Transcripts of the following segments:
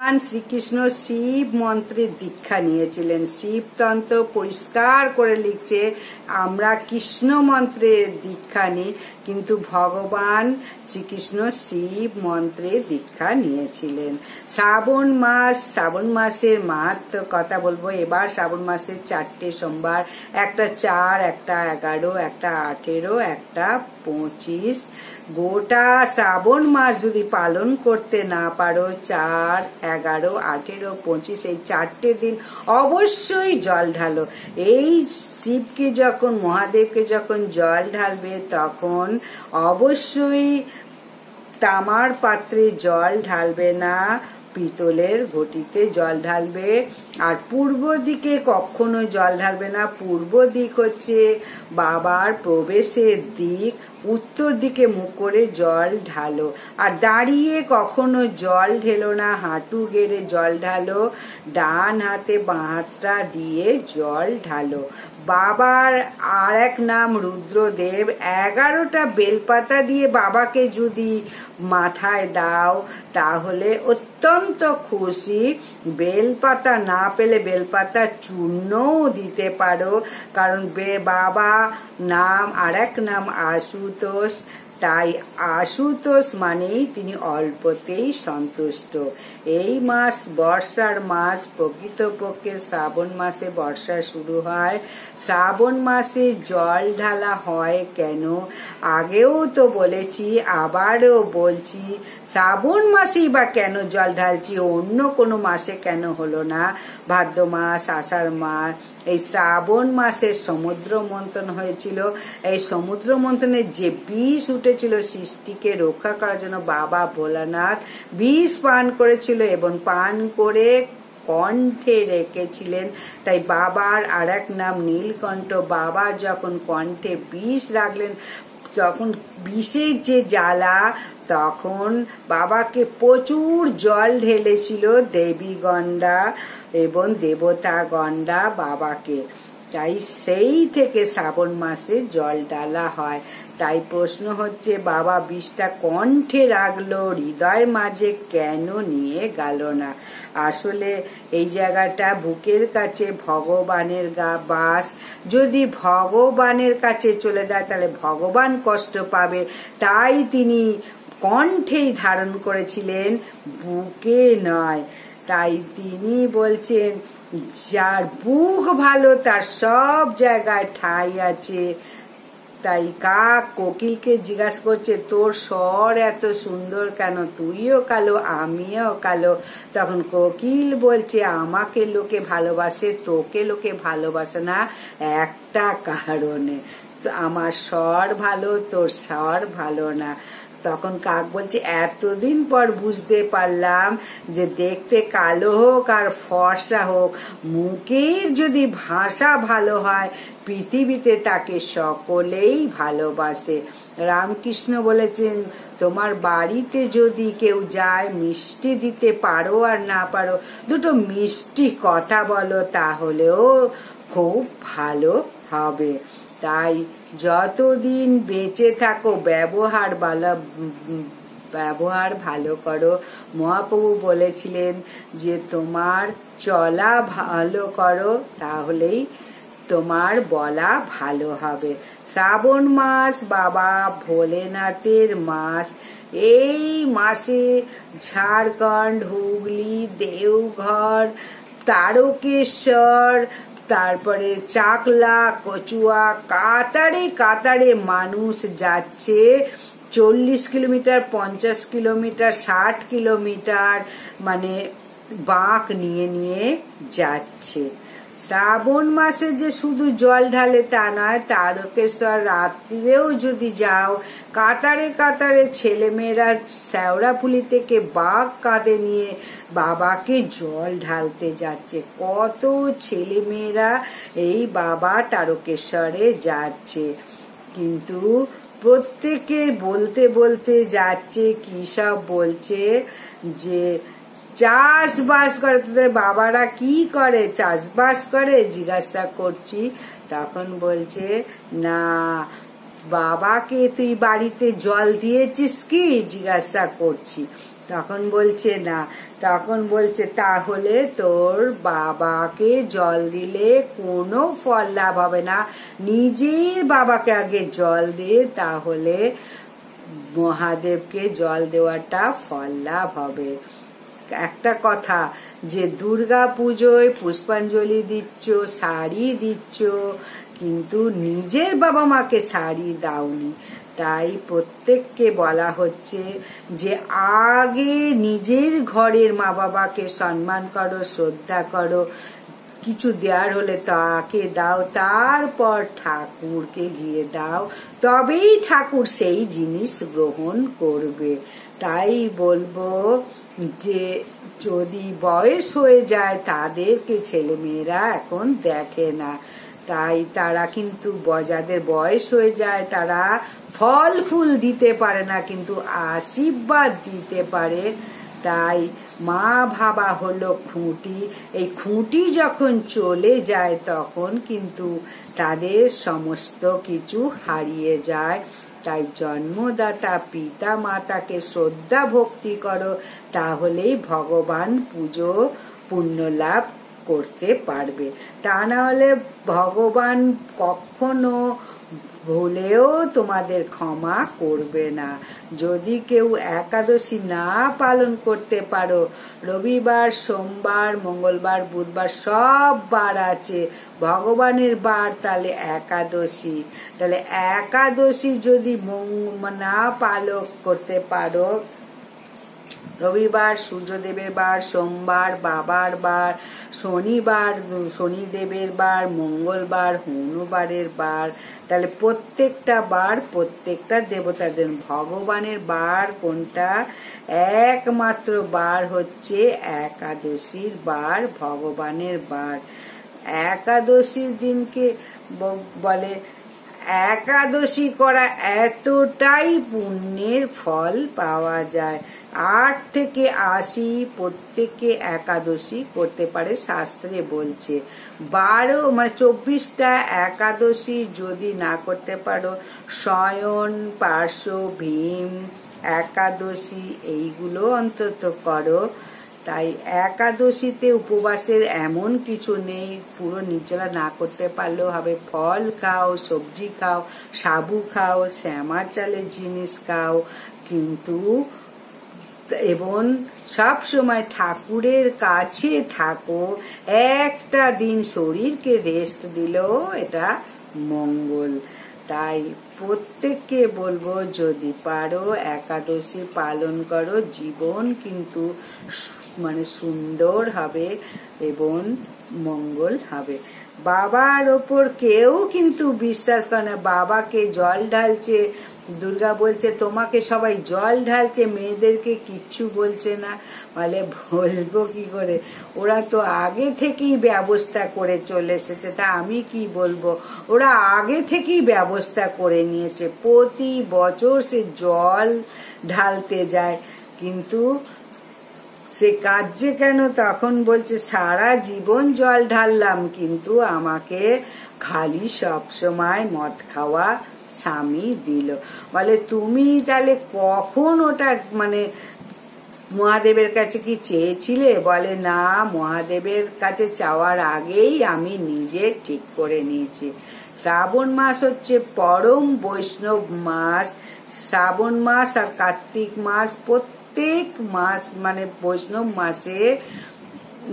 শ্রীকৃষ্ণ শিব মন্ত্রের দীক্ষা নিয়েছিলেন। শিবতন্ত্র পরিষ্কার করে লিখছে আমরা কৃষ্ণ মন্ত্রের দীক্ষা নিই, কিন্তু ভগবান শ্রীকৃষ্ণ শিব মন্ত্রের দীক্ষা নিয়েছিলেন। শ্রাবণ মাসের মাহাত্ম্য কথা বলবো এবার। শ্রাবণ মাসের 4টে সোমবার, একটা 4, একটা 11, একটা 18, একটা 25। গোটা শ্রাবণ মাস যদি পালন করতে না পারো, 4, 11, 18, 25 এই 4টে দিন অবশ্যই জল ঢালো। এই শিবকে যখন, মহাদেবকে যখন জল ঢালবে তখন অবশ্যই তামার পাত্রে জল ঢালবে না, পিতলের ঘটিতে জল ঢালবে। আর পূর্ব দিকে কখনো জল ঢালবে না। পূর্ব দিক হচ্ছে বাবার প্রবেশের দিক, উত্তর দিকে মুখ করে জল ঢালো। আর দাঁড়িয়ে কখনো জল ঢেলো না, হাঁটু গেড়ে জল ঢালো, ডান হাতে বাঁ হাতটা দিয়ে জল ঢালো। বাবার আর এক নাম রুদ্রদেব। 11টা বেলপাতা দিয়ে বাবাকে যদি মাথায় দাও তাহলে অত্যন্ত খুশি। বেলপাতা না পেলে বেলপাতা চূর্ণও দিতে পারো, কারণ বাবা নাম আর এক নাম আশুতোষ, তাই আশুতোষ মানেই তিনি অল্পতেই সন্তুষ্ট। এই মাস বর্ষার মাস, প্রকৃতপক্ষে শ্রাবণ মাসে বর্ষা শুরু হয়। শ্রাবণ মাসে জল ঢালা হয় কেন আগেও তো বলেছি, আবারও বলছি। শ্রাবণ মাসেই বা কেন জল ঢালছি, অন্য কোনো মাসে কেন হলো না? ভাদ্র মাস, আষাঢ় মাস, এই শ্রাবণ মাসে সমুদ্র মন্থন হয়েছিল। এই সমুদ্র মন্থনের যে বিষ উঠেছিল সৃষ্টিকে রক্ষা করার জন্য বাবা ভোলানাথ বিষ পান করেছিল এবং পান করে কণ্ঠে রেখেছিলেন, তাই বাবার আর এক নাম নীলকণ্ঠ। বাবা যখন কণ্ঠে বিষ রাখলেন তখন বিষের যে জ্বালা, তখন বাবাকে প্রচুর জল ঢেলেছিল দেবী গণ্ডা এবং দেবতা গণ্ডা বাবাকে। তাই সেই থেকে শ্রাবণ মাসে জল ঢালা হয়। তাই প্রশ্ন হচ্ছে বাবা বিষটা কণ্ঠে রাখলো, হৃদয় মাঝে কেন নিয়ে গেল না? আসলে এই জায়গাটা বুকের কাছে ভগবানের বাস। যদি ভগবানের কাছে চলে যায় তাহলে ভগবান কষ্ট পাবে, তাই তিনি কণ্ঠেই ধারণ করেছিলেন, বুকে নয়। তাই তিনি বলছেন যার বুক ভালো তার সব জায়গায় ঠাঁই আছে। তাই কাক কোকিলকে জিজ্ঞাসা করছে তোর স্বর এত সুন্দর কেন, তুইও কালো আমিও কালো। তখন কোকিল বলছে আমাকে লোকে ভালোবাসে, তোকে লোকে ভালোবাসে না একটা কারণে, আমার স্বর ভালো, তোর স্বর ভালো না। তখন কাক বলছে এতদিন পর বুঝতে পারলাম যে দেখতে কালো হোক আর ফর্সা হোক, মুখের যদি ভাষা ভালো হয় পৃথিবীতে তাকে সকলেই ভালোবাসে। রামকৃষ্ণ বলেছেন তোমার বাড়িতে যদি কেউ যায় মিষ্টি দিতে পারো আর না পারো, দুটো মিষ্টি কথা বলো, তাহলেও খুব ভালো হবে। তাই যতদিন বেঁচে থাকো ব্যবহার ভালো করো। মহাপ্রভু বলেছিলেন যে তোমার চলা ভালো করো, তাহলেই তোমার বলা ভালো হবে। শ্রাবণ মাস বাবা ভোলেনাথের মাস। এই মাসে ঝাড়খণ্ড, হুগলি, দেওঘর, তারকেশ্বর, তারপরে চাকলা, কচুয়া, কাতারে কাতারে মানুষ যাচ্ছে। 40 কিলোমিটার, 50 কিলোমিটার, 60 কিলোমিটার মানে বাঁক নিয়ে নিয়ে যাচ্ছে। শ্রাবণ মাসে যে শুধু জল ঢালে তা নয়, তারকেশ্বর রাত্রিরেও যদি যাও, কাতারে কাতারে ছেলেমেয়েরা শেওড়াফুলি থেকে বাঁক কাঁধে নিয়ে বাবাকে জল ঢালতে যাচ্ছে। কত ছেলেমেয়েরা এই বাবা তারকেশ্বরে যাচ্ছে, কিন্তু প্রত্যেকে বলতে বলতে যাচ্ছে, কি সব বলছে যে চাষবাস করে। তোদের বাবারা কি করে, চাষবাস করে? জিজ্ঞাসা করছি। তখন বলছে না। বাবাকে তুই বাড়িতে জল দিয়েছিস কি? জিজ্ঞাসা করছি। তখন বলছে না, তখন বলছে তাহলে তোর বাবাকে জল দিলে কোনো ফল লাভ হবে না, নিজের বাবাকে আগে জল দে, তাহলে মহাদেবকে জল দেওয়াটা ফল লাভ হবে। একটা কথা, যে দুর্গা পুজোয় পুষ্পাঞ্জলি দিচ্ছ, শাড়ি দিচ্ছ, কিন্তু নিজের বাবা মাকে শাড়ি দাওনি। তাই প্রত্যেককে বলা হচ্ছে যে আগে নিজের ঘরের মা বাবাকে সম্মান করো, শ্রদ্ধা করো, কিছু দেওয়ার হলে তাকে দাও, তারপর ঠাকুরকে গিয়ে দাও, তবেই ঠাকুর সেই জিনিস গ্রহণ করবে। তাই বলবো যে যদি বয়স হয়ে যায় তাদেরকে ছেলেমেয়েরা এখন দেখে না, তাই তারা কিন্তু যাদের বয়স হয়ে যায় তারা ফল ফুল দিতে পারে না, কিন্তু আশীর্বাদ দিতে পারে। তাই মা ভাবা হলো খুঁটি, এই খুঁটি যখন চলে যায় তখন কিন্তু তাদের সমস্ত কিছু হারিয়ে যায়। তাই জন্মদাতা পিতা মাতাকে শ্রদ্ধা ভক্তি করো, তাহলেই ভগবান পুজো পুণ্য লাভ করতে পারবে। তা না হলে ভগবান কখনো ভুলেও তোমাদের ক্ষমা করবে না। যদি কেউ একাদশী না পালন করতে পারো, রবিবার, সোমবার, মঙ্গলবার, বুধবার সব বার আছে ভগবানের বার, তাহলে একাদশী, তাহলে একাদশী যদি না পালন করতে পারো, রবিবার সূর্যদেবের বার, সোমবার বাবার বার, শনিবার শনিদেবের বার, মঙ্গলবার হনুবারের বার, তাহলে প্রত্যেকটা বার প্রত্যেকটা দেবতাদের ভগবানের বার কোনটা? একমাত্র বার হচ্ছে একাদশীর বার, ভগবানের বার। একাদশীর দিনকে বলে একাদশী করা এতটাই পুণ্যের ফল পাওয়া যায়। 8 থেকে 80 প্রত্যেকে একাদশী করতে পারে, শাস্ত্রে বলছে। 12 মানে 24টা একাদশী যদি না করতে পারো, শয়ন, পার্শ্ব, ভীম একাদশী এইগুলো অন্তত করো। তাই একাদশীতে উপবাসের এমন কিছু নেই, পুরো নির্জলা না করতে পারলেও হবে। ফল খাও, সবজি খাও, সাবু খাও, শ্যামা চালের জিনিস খাও, কিন্তু এবং সব সময় ঠাকুরের কাছে থাকো। একটা দিন শরীরকে রেস্ট দিলেও এটা মঙ্গল। তাই প্রত্যেককে বলবো যদি পারো একাদশী পালন করো, জীবন কিন্তু মানে সুন্দর হবে এবং মঙ্গল হবে। বাবার ওপর কেউ কিন্তু বিশ্বাস করে না। বাবাকে জল ঢালছে, দুর্গা বলছে তোমাকে সবাই জল ঢালছে, মেয়েদেরকে কিচ্ছু বলছে না। বলে বলবো কি করে, ওরা তো আগে থেকেই ব্যবস্থা করে চলে এসেছে, তা আমি কি বলবো। ওরা আগে থেকেই ব্যবস্থা করে নিয়েছে, প্রতি বছর সে জল ঢালতে যায়, কিন্তু সে কাজে কেন? তখন বলছে সারা জীবন জল ঢাললাম, কিন্তু আমাকে খালি সব সময় মদ খাওয়া স্বামী দিল। বলে তুমি তাহলে কখন ওটা মানে মহাদেবের কাছে কি চেয়েছিলে? বলে না, মহাদেবের কাছে চাওয়ার আগেই আমি নিজে ঠিক করে নিয়েছি। শ্রাবণ মাস হচ্ছে পরম বৈষ্ণব মাস। শ্রাবণ মাস আর কার্তিক মাস, প্রত্যেক মাস মানে বৈষ্ণব মাসে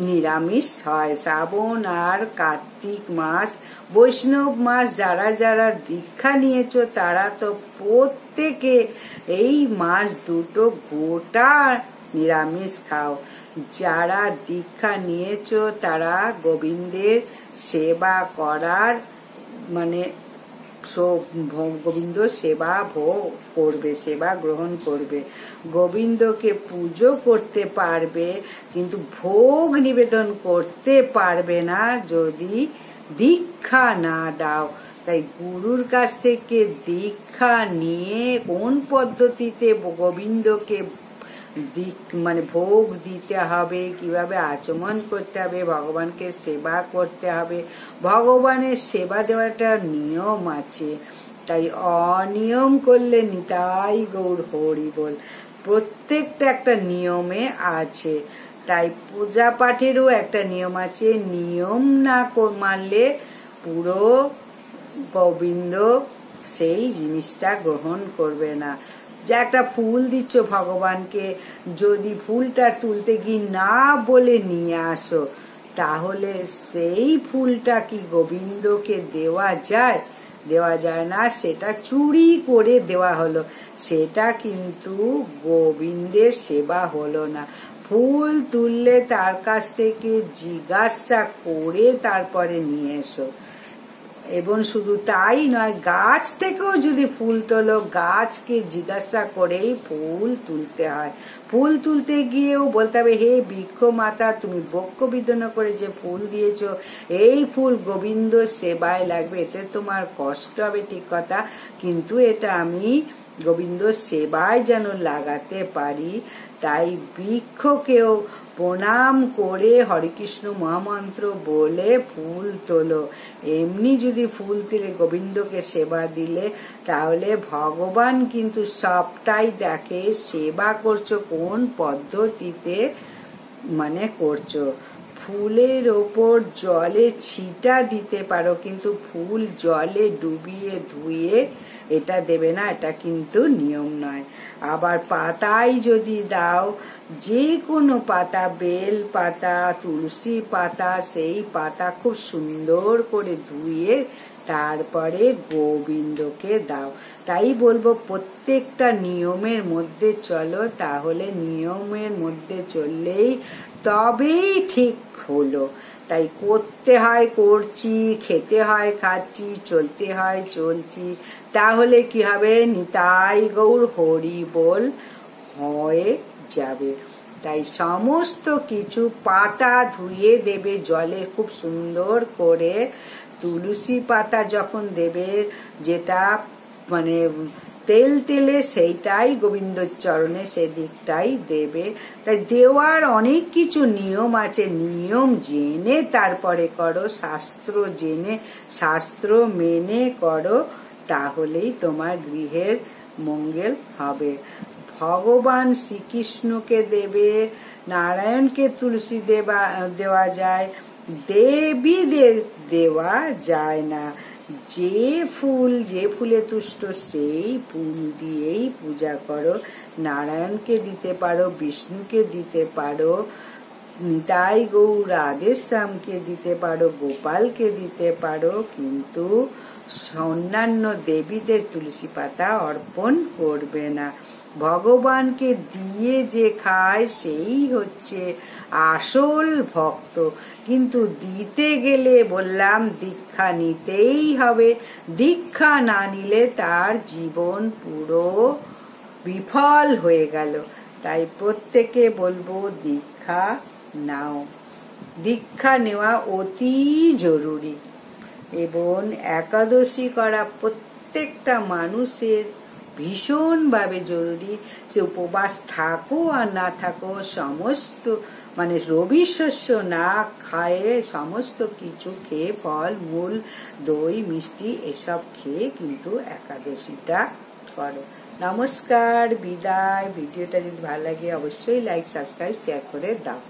নিরামিষ হয়। শ্রাবণ আর কার্তিক মাস বৈষ্ণব মাস। যারা যারা দীক্ষা নিয়েছো তারা তো প্রত্যেকে এই মাস দুটো গোটা নিরামিষ খাও। যারা দীক্ষা নিয়েছো তারা গোবিন্দের সেবা করার মানে গোবিন্দ সেবা ভোগ করবে, সেবা গ্রহণ করবে, গোবিন্দকে পুজো করতে পারবে, কিন্তু ভোগ নিবেদন করতে পারবে না যদি দীক্ষা না দাও। তাই গুরুর কাছ থেকে দীক্ষা নিয়ে কোন পদ্ধতিতে গোবিন্দকে মানে ভোগ দিতে হবে, কিভাবে আচমন করতে হবে, ভগবানকে সেবা করতে হবে। ভগবানের সেবা দেওয়াটা নিয়ম আছে, তাই অনিয়ম করলে নিতাই গৌর হরি বল। প্রত্যেকটা একটা নিয়মে আছে। তাই পূজা পাঠেরও একটা নিয়ম আছে, নিয়ম না মানলে পুরো গোবিন্দ সেই জিনিসটা গ্রহণ করবে না। যে একটা ফুল দিচ্ছ ভগবানকে, যদি ফুলটা তুলতে গিয়ে না বলে নিয়ে আসো, তাহলে সেই ফুলটা কি গোবিন্দকে দেওয়া যায়? দেওয়া যায় না। সেটা চুরি করে দেওয়া হলো, সেটা কিন্তু গোবিন্দের সেবা হলো না। ফুল তুললে তার কাছ থেকে জিজ্ঞাসা করে তারপরে নিয়ে এসো। এবং শুধু তাই নয়, গাছ থেকেও যদি ফুল তোলো, গাছকে জিজ্ঞাসা করেই ফুল তুলতে হয়। ফুল তুলতে গিয়েও বলতে হবে, হে বৃক্ষ মাতা, তুমি বক্ষ বিদন করে যে ফুল দিয়েছো, এই ফুল গোবিন্দ সেবায় লাগবে। এতে তোমার কষ্ট হবে ঠিক কথা, কিন্তু এটা আমি গোবিন্দ সেবায় যেন লাগাতে পারি। তাই বৃক্ষকেও প্রণাম করে হরে কৃষ্ণ মহামন্ত্র বলে ফুল তোলো। এমনি যদি ফুল তুলে গোবিন্দকে সেবা দিলে, তাহলে ভগবান কিন্তু সবটাই দেখে, সেবা করছো কোন পদ্ধতিতে মানে করছো। ফুলের ওপর জলে ছিটা দিতে পারো, কিন্তু ফুল জলে ডুবিয়ে ধুয়ে এটা দেবে না, এটা কিন্তু নিয়ম নয়। আবার পাতায় যদি দাও, যে কোনো পাতা, বেল পাতা, তুলসী পাতা, সেই পাতা খুব সুন্দর করে ধুয়ে তারপরে গোবিন্দকে দাও। তাই বলবো প্রত্যেকটা নিয়মের মধ্যে চলো, তাহলে নিয়মের মধ্যে চললেই তবেই ঠিক হলো। তাই করতে হয় করছি, খেতে হয় খাচ্ছি, চলতে হয় চলছি, তাহলে কি হবে? নিতাই গৌর হরি বল হয়ে যাবে। তাই সমস্ত কিছু পাতা ধুয়ে দেবে জলে খুব সুন্দর করে। তুলসী পাতা যখন দেবে, যেটা মানে তেল তেলে, সেইটাই গোবিন্দর চরণে সেদিকটাই দেবে। তাই দেওয়ার অনেক কিছু নিয়ম আছে, নিয়ম জেনে তারপরে করো, শাস্ত্র জেনে শাস্ত্র মেনে করো, তাহলেই তোমার গৃহের মঙ্গল হবে। ভগবান শ্রীকৃষ্ণকে দেবে, নারায়ণকে তুলসী দেওয়া যায়, দেবীদের দেওয়া যায় না। যে ফুলে তুষ্ট সেই ফুল দিয়েই পূজা করো। নারায়ণকে দিতে পারো, বিষ্ণুকে দিতে পারো, তাই গৌর রাধেশ্যামকে দিতে পারো, গোপালকে দিতে পারো, কিন্তু অন্যান্য দেবীদের তুলসী পাতা অর্পণ করবে না। ভগবানকে দিয়ে যে খায় সেই হচ্ছে আসল ভক্ত। কিন্তু দিতে গেলে বললাম দীক্ষা নিতেই হবে, দীক্ষা না নিলে তার জীবন পুরো বিফল হয়ে গেল। তাই প্রত্যেকে বলবো দীক্ষা নাও। দীক্ষা নেওয়া অতি জরুরি। এবং একাদশী করা প্রত্যেকটা মানুষের ভীষণভাবে জরুরি। যে উপবাস থাকো আর না থাকো, সমস্ত মানে রবি শস্য না খায়ে সমস্ত কিছু খেয়ে, ফল মূল দই মিষ্টি এসব খেয়ে কিন্তু একাদশীটা করো। নমস্কার, বিদায়। ভিডিওটা যদি ভালো লাগে অবশ্যই লাইক সাবস্ক্রাইব শেয়ার করে দাও।